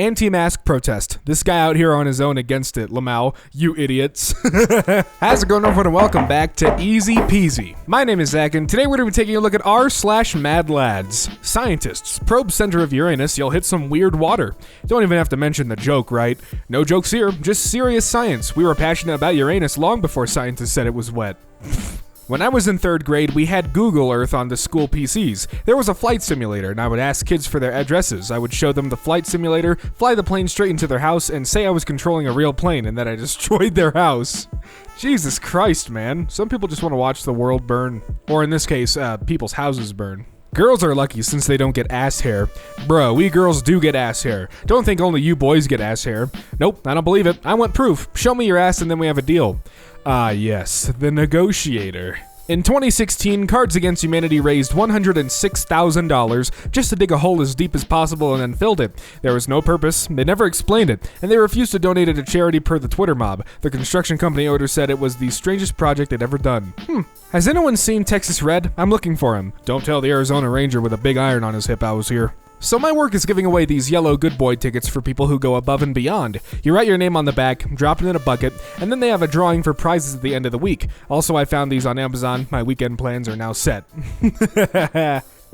Anti-mask protest. This guy out here on his own against it, Lamau. You idiots. How's it going, everyone, and welcome back to EzPz. My name is Zach, and today we're going to be taking a look at r/Madlads. Scientists probe center of Uranus, you'll hit some weird water. Don't even have to mention the joke, right? No jokes here, just serious science. We were passionate about Uranus long before scientists said it was wet. When I was in 3rd grade, we had Google Earth on the school PCs. There was a flight simulator, and I would ask kids for their addresses. I would show them the flight simulator, fly the plane straight into their house, and say I was controlling a real plane and that I destroyed their house. Jesus Christ, man. Some people just want to watch the world burn. Or in this case, people's houses burn. Girls are lucky since they don't get ass hair. Bro, we girls do get ass hair. Don't think only you boys get ass hair. Nope, I don't believe it. I want proof. Show me your ass and then we have a deal. Ah, yes, the negotiator. In 2016, Cards Against Humanity raised $106,000 just to dig a hole as deep as possible and then filled it. There was no purpose, they never explained it, and they refused to donate it to charity per the Twitter mob. The construction company owner said it was the strangest project they'd ever done. Has anyone seen Texas Red? I'm looking for him. Don't tell the Arizona Ranger with a big iron on his hip I was here. So my work is giving away these yellow good boy tickets for people who go above and beyond. You write your name on the back, drop it in a bucket, and then they have a drawing for prizes at the end of the week. Also, I found these on Amazon. My weekend plans are now set.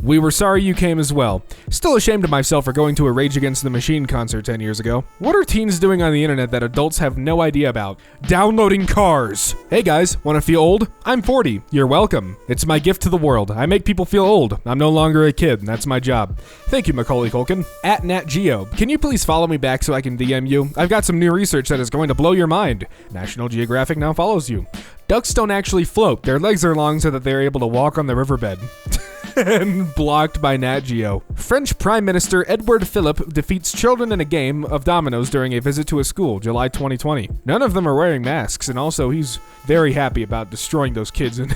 We were sorry you came as well. Still ashamed of myself for going to a Rage Against the Machine concert 10 years ago. What are teens doing on the internet that adults have no idea about? Downloading cars. Hey guys, wanna feel old? I'm 40. You're welcome. It's my gift to the world. I make people feel old. I'm no longer a kid. That's my job. Thank you, Macaulay Culkin. @NatGeo. Can you please follow me back so I can DM you? I've got some new research that is going to blow your mind. National Geographic now follows you. Ducks don't actually float. Their legs are long so that they're able to walk on the riverbed. And blocked by Nat Geo. French Prime Minister Edouard Philippe defeats children in a game of dominoes during a visit to a school, July 2020. None of them are wearing masks, and also he's very happy about destroying those kids in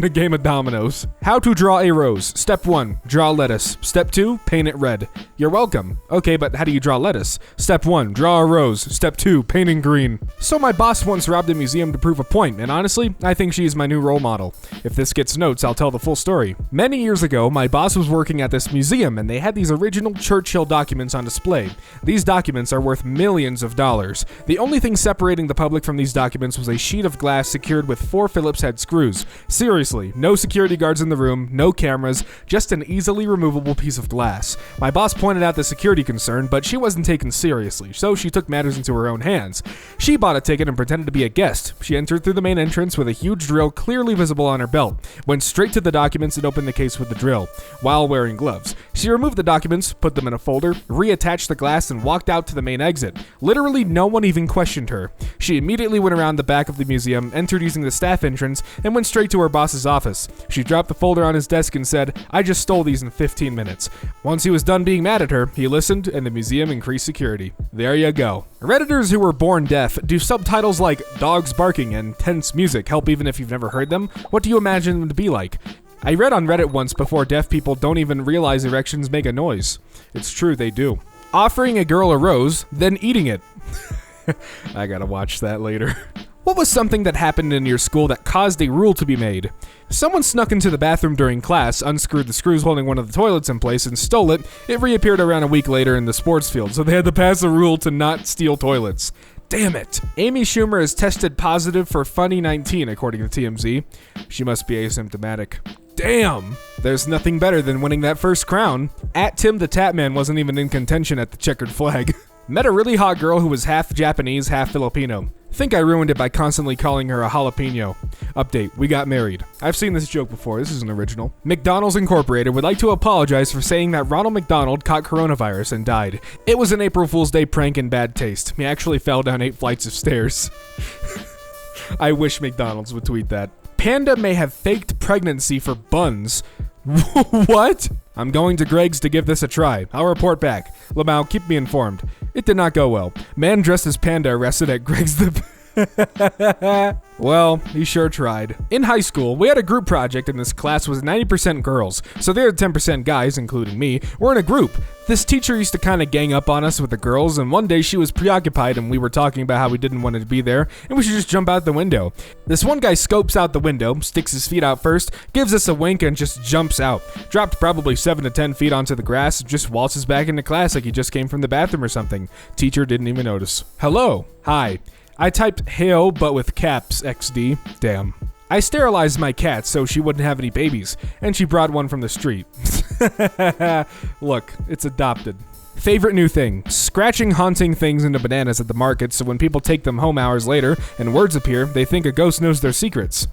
a game of dominoes. How to draw a rose. Step 1, draw lettuce. Step 2, paint it red. You're welcome. Okay, but how do you draw lettuce? Step 1, draw a rose. Step 2, painting green. So my boss once robbed a museum to prove a point, and honestly, I think she's my new role model. If this gets notes, I'll tell the full story. Many years ago, my boss was working at this museum and they had these original Churchill documents on display. These documents are worth millions of dollars. The only thing separating the public from these documents was a sheet of glass secured with 4 Phillips head screws. Seriously, no security guards in the room, no cameras, just an easily removable piece of glass. My boss pointed out the security concern, but she wasn't taken seriously, so she took matters into her own hands. She bought a ticket and pretended to be a guest. She entered through the main entrance with a huge drill clearly visible on her belt, went straight to the documents and opened the case with the drill, while wearing gloves. She removed the documents, put them in a folder, reattached the glass, and walked out to the main exit. Literally no one even questioned her. She immediately went around the back of the museum, entered using the staff entrance, and went straight to her boss's office. She dropped the folder on his desk and said, "I just stole these in 15 minutes. Once he was done being mad at her, he listened, and the museum increased security. There you go. Redditors who were born deaf do subtitles like dogs barking and tense music help even if you've never heard them? What do you imagine them to be like? I read on Reddit once before deaf people don't even realize erections make a noise. It's true, they do. Offering a girl a rose, then eating it. I gotta watch that later. What was something that happened in your school that caused a rule to be made? Someone snuck into the bathroom during class, unscrewed the screws holding one of the toilets in place, and stole it. It reappeared around a week later in the sports field, so they had to pass a rule to not steal toilets. Damn it. Amy Schumer is tested positive for Funny 19, according to TMZ. She must be asymptomatic. Damn! There's nothing better than winning that first crown. Tim the Tatman wasn't even in contention at the checkered flag. Met a really hot girl who was half Japanese, half Filipino. Think I ruined it by constantly calling her a jalapeno. Update, we got married. I've seen this joke before, this is an original. McDonald's Incorporated would like to apologize for saying that Ronald McDonald caught coronavirus and died. It was an April Fool's Day prank in bad taste. He actually fell down 8 flights of stairs. I wish McDonald's would tweet that. Panda may have faked pregnancy for buns. What? I'm going to Greg's to give this a try. I'll report back. Lamau, keep me informed. It did not go well. Man dressed as panda arrested at Greg's the... Well, he sure tried. In high school, we had a group project and this class was 90% girls, so the other 10% guys, including me, were in a group. This teacher used to kind of gang up on us with the girls, and one day she was preoccupied and we were talking about how we didn't want to be there and we should just jump out the window. This one guy scopes out the window, sticks his feet out first, gives us a wink and just jumps out. Dropped probably 7 to 10 feet onto the grass, just waltzes back into class like he just came from the bathroom or something. Teacher didn't even notice. Hello. Hi. I typed "Heyo," but with caps, XD. Damn. I sterilized my cat so she wouldn't have any babies, and she brought one from the street. Look, it's adopted. Favorite new thing, scratching haunting things into bananas at the market so when people take them home hours later and words appear, they think a ghost knows their secrets.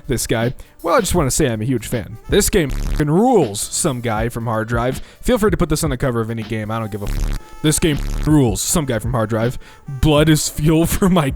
This guy, well, I just want to say I'm a huge fan. This game f***ing rules, some guy from Hard Drive. Feel free to put this on the cover of any game, I don't give a f***. This game rules, some guy from Hard Drive. Blood is fuel for my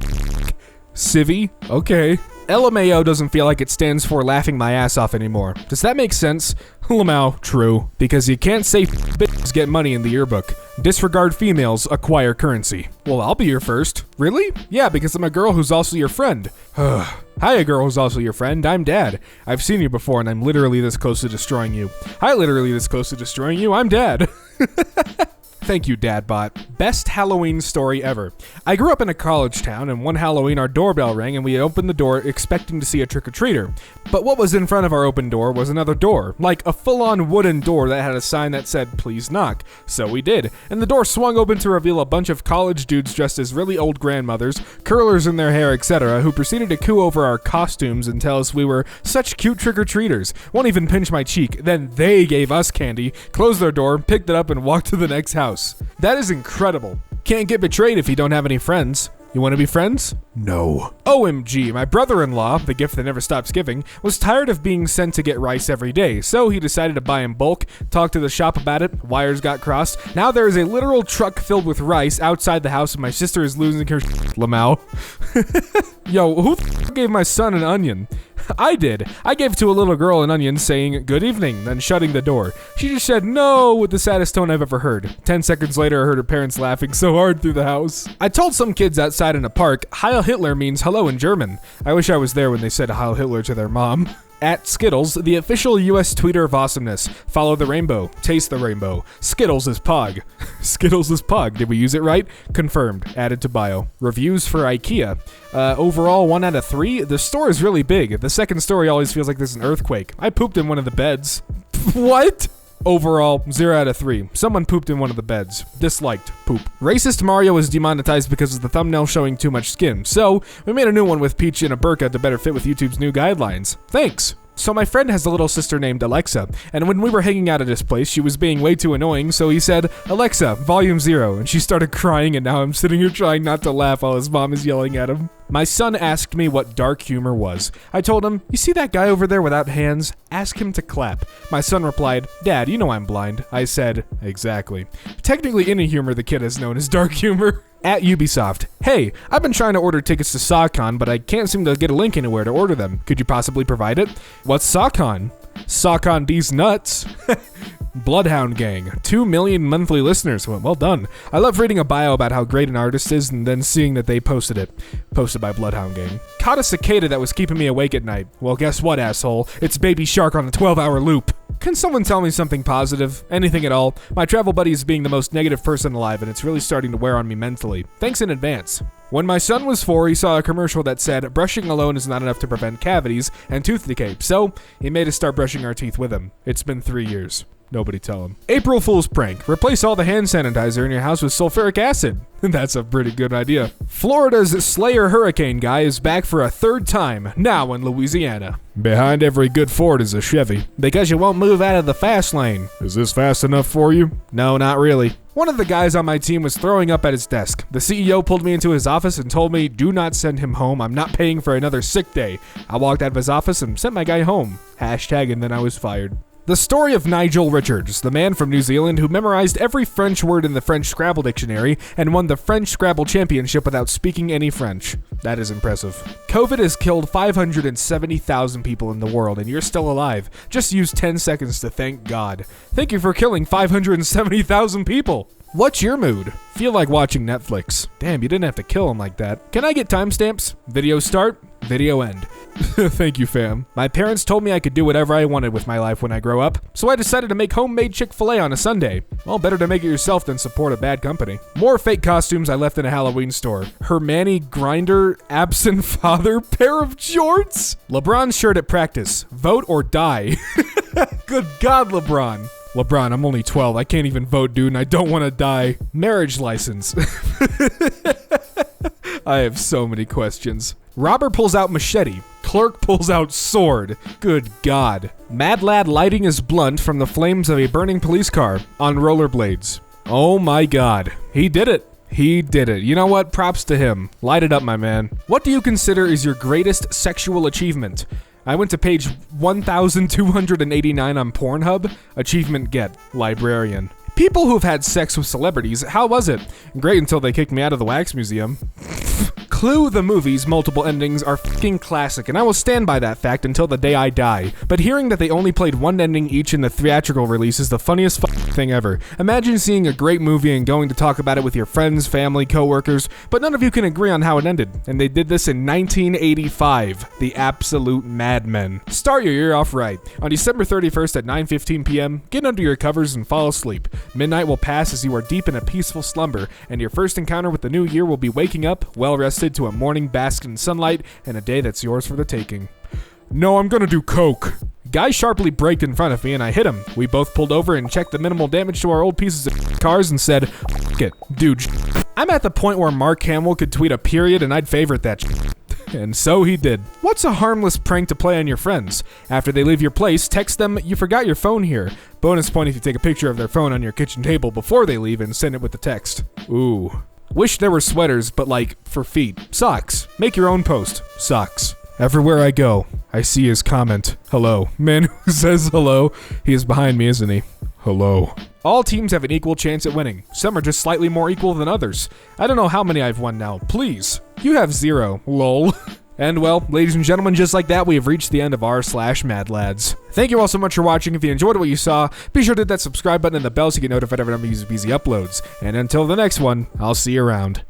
civvy? Okay. LMAO doesn't feel like it stands for laughing my ass off anymore. Does that make sense? Lamau, true. Because you can't say bitches get money in the yearbook. Disregard females, acquire currency. Well, I'll be your first. Really? Yeah, because I'm a girl who's also your friend. Hi, a girl who's also your friend. I'm Dad. I've seen you before and I'm literally this close to destroying you. Hi, literally this close to destroying you. I'm Dad. Thank you, Dadbot. Best Halloween story ever. I grew up in a college town, and one Halloween our doorbell rang and we opened the door expecting to see a trick-or-treater. But what was in front of our open door was another door, like a full-on wooden door that had a sign that said, "Please knock." So we did, and the door swung open to reveal a bunch of college dudes dressed as really old grandmothers, curlers in their hair, etc., who proceeded to coo over our costumes and tell us we were such cute trick-or-treaters. Won't even pinch my cheek. Then they gave us candy, closed their door, picked it up, and walked to the next house. That is incredible. Can't get betrayed if you don't have any friends. You want to be friends? No. OMG, my brother-in-law, the gift that never stops giving, was tired of being sent to get rice every day, so he decided to buy in bulk, talked to the shop about it, wires got crossed. Now there is a literal truck filled with rice outside the house and my sister is losing her Lamau. Yo, who gave my son an onion? I did. I gave to a little girl an onion saying, "Good evening," then shutting the door. She just said no with the saddest tone I've ever heard. 10 seconds later, I heard her parents laughing so hard through the house. I told some kids outside in a park, Heil Hitler means hello in German. I wish I was there when they said Heil Hitler to their mom. At Skittles, the official US tweeter of awesomeness. Follow the rainbow. Taste the rainbow. Skittles is pog. Skittles is pog. Did we use it right? Confirmed. Added to bio. Reviews for IKEA. Overall, 1 out of 3. The store is really big. The second story always feels like there's an earthquake. I pooped in one of the beds. What? Overall, 0 out of 3. Someone pooped in one of the beds. Disliked. Poop. Racist Mario was demonetized because of the thumbnail showing too much skin, so we made a new one with Peach in a burqa to better fit with YouTube's new guidelines. Thanks! So my friend has a little sister named Alexa, and when we were hanging out at his place, she was being way too annoying, so he said, "Alexa, volume 0," and she started crying, and now I'm sitting here trying not to laugh while his mom is yelling at him. My son asked me what dark humor was. I told him, "You see that guy over there without hands? Ask him to clap." My son replied, "Dad, you know I'm blind." I said, "Exactly." Technically any humor the kid has known is dark humor. At Ubisoft, "Hey, I've been trying to order tickets to SawCon, but I can't seem to get a link anywhere to order them. Could you possibly provide it?" "What's SawCon?" "SawCon these nuts." Bloodhound Gang, 2 million monthly listeners. Well done. I love reading a bio about how great an artist is and then seeing that they posted it. Posted by Bloodhound Gang. Caught a cicada that was keeping me awake at night. Well, guess what, asshole? It's Baby Shark on a 12-hour loop. Can someone tell me something positive? Anything at all? My travel buddy is being the most negative person alive and it's really starting to wear on me mentally. Thanks in advance. When my son was 4, he saw a commercial that said, "Brushing alone is not enough to prevent cavities and tooth decay," so he made us start brushing our teeth with him. It's been 3 years. Nobody tell him. April Fool's prank. Replace all the hand sanitizer in your house with sulfuric acid. That's a pretty good idea. Florida's Slayer Hurricane guy is back for a 3rd time, now in Louisiana. Behind every good Ford is a Chevy. Because you won't move out of the fast lane. Is this fast enough for you? No, not really. One of the guys on my team was throwing up at his desk. The CEO pulled me into his office and told me, "Do not send him home. I'm not paying for another sick day." I walked out of his office and sent my guy home. Hashtag and then I was fired. The story of Nigel Richards, the man from New Zealand who memorized every French word in the French Scrabble dictionary and won the French Scrabble championship without speaking any French. That is impressive. COVID has killed 570,000 people in the world and you're still alive. Just use 10 seconds to thank God. Thank you for killing 570,000 people. What's your mood? Feel like watching Netflix. Damn, you didn't have to kill him like that. Can I get timestamps? Video start, video end. Thank you, fam. My parents told me I could do whatever I wanted with my life when I grow up, so I decided to make homemade Chick-fil-A on a Sunday. Well, better to make it yourself than support a bad company. More fake costumes I left in a Halloween store. Hermione Grinder, absent father, pair of jorts. LeBron's shirt at practice. Vote or die. Good God, LeBron. LeBron, I'm only 12. I can't even vote, dude, and I don't want to die. Marriage license. I have so many questions. Robber pulls out machete. Clerk pulls out sword. Good God. Mad lad lighting his blunt from the flames of a burning police car on rollerblades. Oh my God. He did it. He did it. You know what? Props to him. Light it up, my man. What do you consider is your greatest sexual achievement? I went to page 1,289 on Pornhub. Achievement get. Librarian. People who've had sex with celebrities, how was it? Great until they kicked me out of the wax museum. Clue, the movie's multiple endings are fucking classic, and I will stand by that fact until the day I die. But hearing that they only played one ending each in the theatrical release is the funniest thing ever. Imagine seeing a great movie and going to talk about it with your friends, family, coworkers, but none of you can agree on how it ended. And they did this in 1985. The absolute madmen. Start your year off right. On December 31st at 9:15 p.m., get under your covers and fall asleep. Midnight will pass as you are deep in a peaceful slumber, and your first encounter with the new year will be waking up, well-rested, to a morning bask in sunlight and a day that's yours for the taking. No, I'm gonna do coke. Guy sharply braked in front of me and I hit him. We both pulled over and checked the minimal damage to our old pieces of cars and said, F it, dude. I'm at the point where Mark Hamill could tweet a period and I'd favorite that And so he did. What's a harmless prank to play on your friends? After they leave your place, text them, you forgot your phone here. Bonus point if you take a picture of their phone on your kitchen table before they leave and send it with the text. Ooh. Wish there were sweaters, but like, for feet. Socks. Make your own post. Socks. Everywhere I go, I see his comment. Hello. Man who says hello, he is behind me, isn't he? Hello. All teams have an equal chance at winning. Some are just slightly more equal than others. I don't know how many I've won now. Please. You have 0. Lol. And well, ladies and gentlemen, just like that, we have reached the end of r/Madlads. Thank you all so much for watching. If you enjoyed what you saw, be sure to hit that subscribe button and the bell so you get notified every time EzPz uploads. And until the next one, I'll see you around.